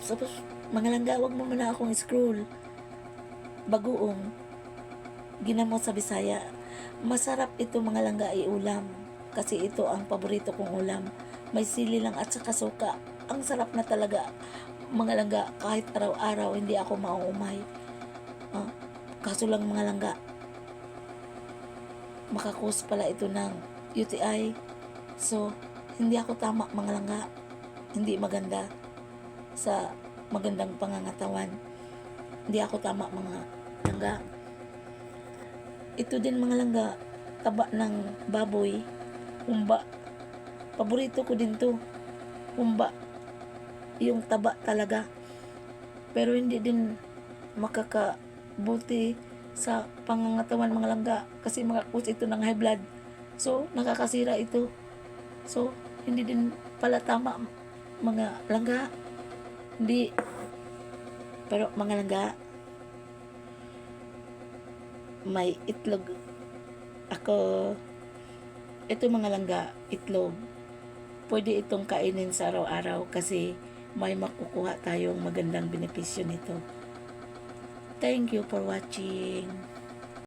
Tapos, mga langga, wag mo muna akong scroll. Bagoong, ginamot sa Bisaya. Masarap ito mga langga iulam. Kasi ito ang paborito kong ulam. May sili lang at saka suka. Ang sarap na talaga. Mga langga, kahit araw-araw, hindi ako mauumay. Kaso lang mga langga, makakos pala ito ng UTI. So, hindi ako tama mga langga. Hindi maganda sa magandang pangangatawan. Hindi ako tama mga langga. Ito din mga langga, taba ng baboy, humba. Paborito ko din to, humba. Yung taba talaga. Pero hindi din makakabuti sa pangangatawan mga langga kasi makakos ito ng high blood. So, nakakasira ito. So, hindi din pala tama mga langga. Hindi. Pero mga langga, may itlog ako. Ito mga langga, itlog. Pwede itong kainin sa araw-araw kasi may makukuha tayong magandang benepisyo nito. Thank you for watching.